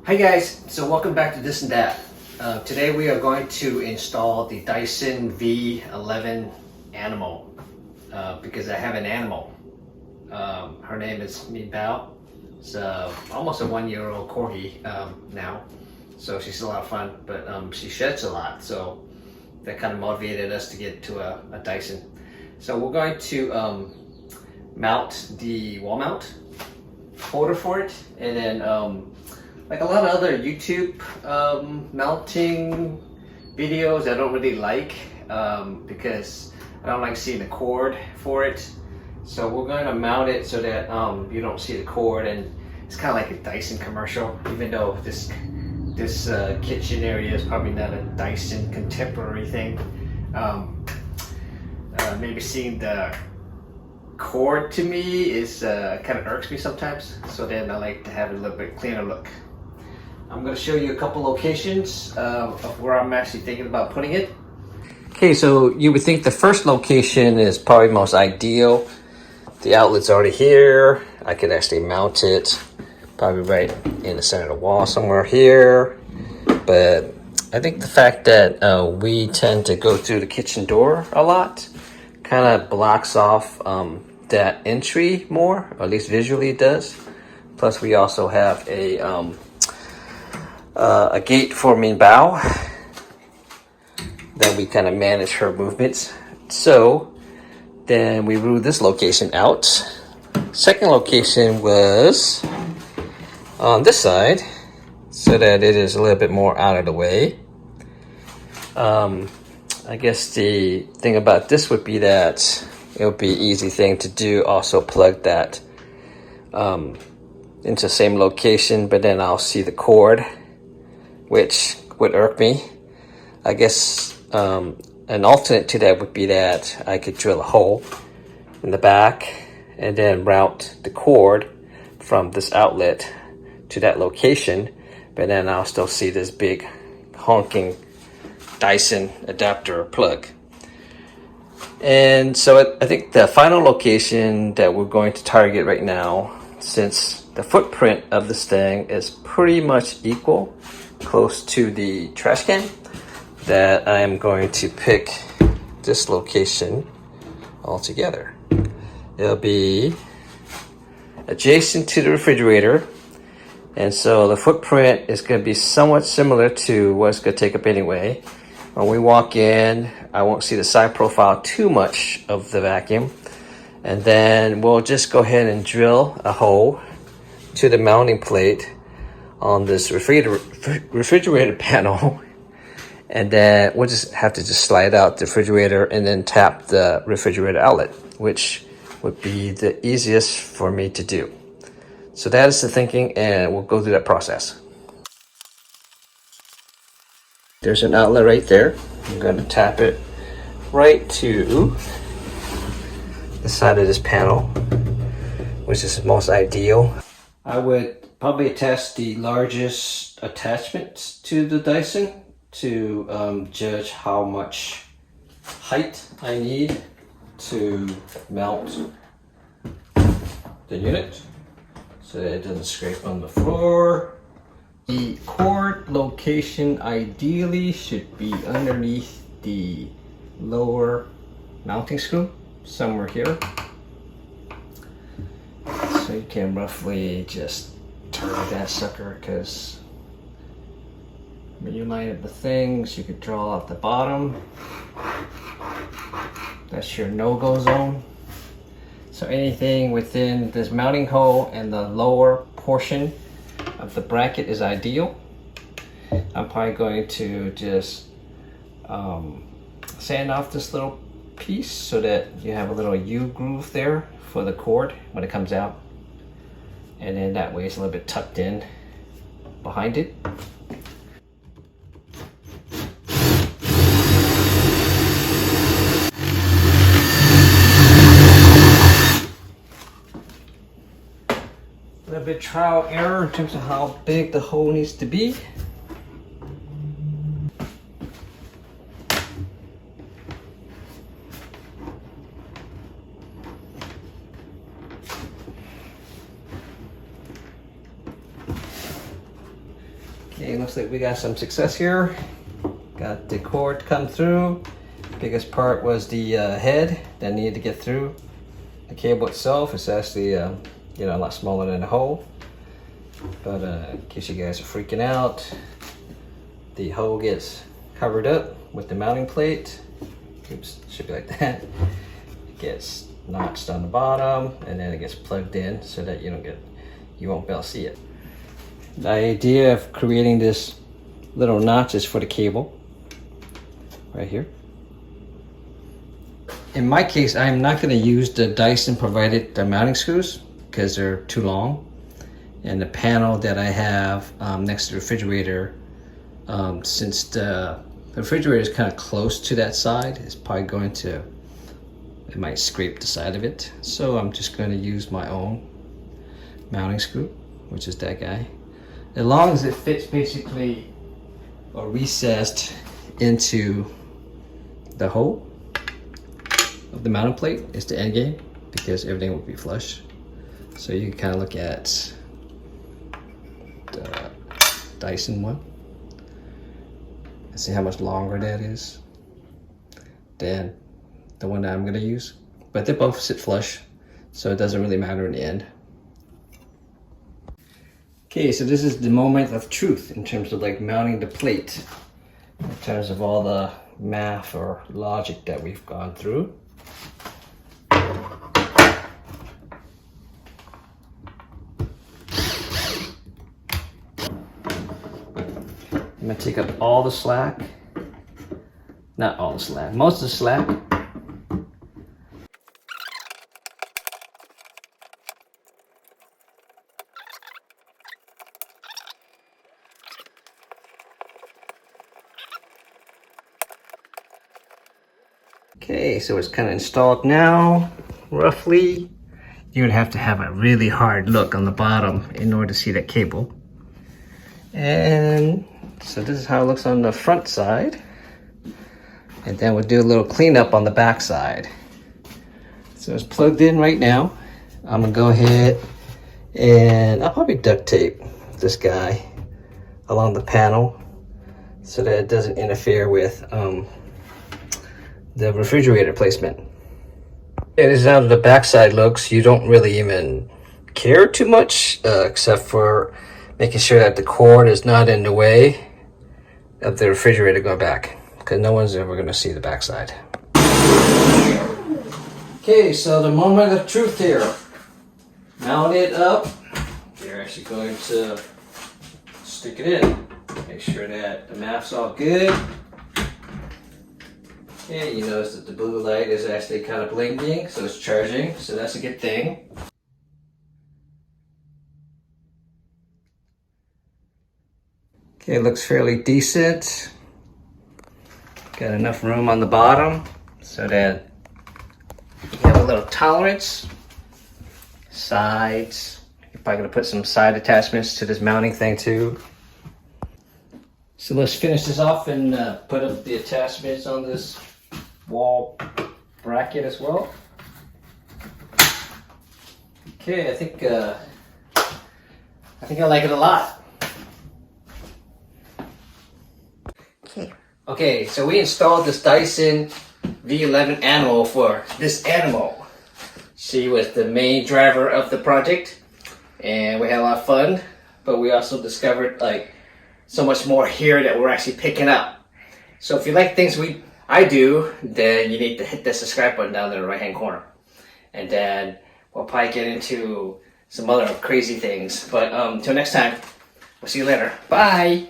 Hi guys, so welcome back to This and That. Today we are going to install the Dyson V11 animal because I have an animal. Her name is Bao. It's almost a 1-year-old corgi now, so she's a lot of fun, but she sheds a lot, so that kind of motivated us to get to a Dyson. So we're going to mount the wall mount holder for it, and then like a lot of other YouTube mounting videos I don't really like because I don't like seeing the cord for it. So we're going to mount it so that you don't see the cord, and it's kind of like a Dyson commercial, even though this kitchen area is probably not a Dyson contemporary thing. Maybe seeing the cord to me is kind of irks me sometimes, so then I like to have a little bit cleaner look. I'm going to show you a couple locations of where I'm actually thinking about putting it. Okay, so you would think the first location is probably most ideal. The outlet's already here. I could actually mount it probably right in the center of the wall somewhere here. But I think the fact that we tend to go through the kitchen door a lot kind of blocks off that entry more, or at least visually it does. Plus we also have a gate for Bao that we kind of manage her movements. So then we ruled this location out. Second location was on this side, so that it is a little bit more out of the way. I guess the thing about this would be that it would be an easy thing to do, also plug that into the same location, but then I'll see the cord, which would irk me. I guess an alternate to that would be that I could drill a hole in the back and then route the cord from this outlet to that location, but then I'll still see this big honking Dyson adapter plug. And so I think the final location that we're going to target right now, since the footprint of this thing is pretty much equal, close to the trash can, that I am going to pick this location altogether. It'll be adjacent to the refrigerator, and so the footprint is going to be somewhat similar to what it's going to take up anyway. When we walk in, I won't see the side profile too much of the vacuum, and then we'll just go ahead and drill a hole to the mounting plate on this refrigerator panel, and then we'll just have to just slide out the refrigerator and then tap the refrigerator outlet, which would be the easiest for me to do. So that is the thinking, and we'll go through that process. There's an outlet right there. I'm going to tap it right to the side of this panel, which is most ideal. I would probably attach the largest attachment to the Dyson to judge how much height I need to mount the unit so that it doesn't scrape on the floor. The cord location ideally should be underneath the lower mounting screw, somewhere here. So you can roughly just turn that sucker, because when you line up the things, you could draw out the bottom. That's your no-go zone. So anything within this mounting hole and the lower portion of the bracket is ideal. I'm probably going to just sand off this little piece so that you have a little U-groove there for the cord when it comes out, and then that way it's a little bit tucked in behind it. A little bit trial error in terms of how big the hole needs to be. Okay, looks like we got some success here. Got the cord come through. Biggest part was the head that needed to get through. The cable itself is actually a lot smaller than the hole. But in case you guys are freaking out, the hole gets covered up with the mounting plate. Oops, should be like that. It gets notched on the bottom, and then it gets plugged in so that you won't be able to see it. The idea of creating this little notches for the cable right here. In my case, I'm not going to use the Dyson provided mounting screws because they're too long. And the panel that I have next to the refrigerator, since the refrigerator is kind of close to that side, it's probably it might scrape the side of it. So I'm just going to use my own mounting screw, which is that guy. As long as it fits basically or recessed into the hole of the mounting plate is the end game, because everything will be flush. So you can kind of look at the Dyson one and see how much longer that is than the one that I'm going to use. But they both sit flush, so it doesn't really matter in the end. Okay, so this is the moment of truth in terms of like mounting the plate, in terms of all the math or logic that we've gone through. I'm gonna take up all the slack. Not all the slack, most of the slack. Okay, so it's kind of installed now, roughly. You would have to have a really hard look on the bottom in order to see that cable. And so this is how it looks on the front side. And then we'll do a little cleanup on the back side. So it's plugged in right now. I'm gonna go ahead and I'll probably duct tape this guy along the panel so that it doesn't interfere with the refrigerator placement. Yeah, this is how the backside looks. You don't really even care too much, except for making sure that the cord is not in the way of the refrigerator going back, because no one's ever going to see the backside. Okay, so the moment of truth here. Mount it up. You're actually going to stick it in. Make sure that the math's all good. Okay, you notice that the blue light is actually kind of blinking, so it's charging, so that's a good thing. Okay, it looks fairly decent. Got enough room on the bottom so that you have a little tolerance. Sides. You're probably gonna put some side attachments to this mounting thing too. So let's finish this off and put up the attachments on this wall bracket as well. Okay, I think I like it a lot. Okay, so we installed this Dyson V11 animal for this animal. She was the main driver of the project, and we had a lot of fun, but we also discovered like so much more here that we're actually picking up. So if you like things I do, then you need to hit the subscribe button down in the right hand corner. And then we'll probably get into some other crazy things. But until next time, we'll see you later. Bye!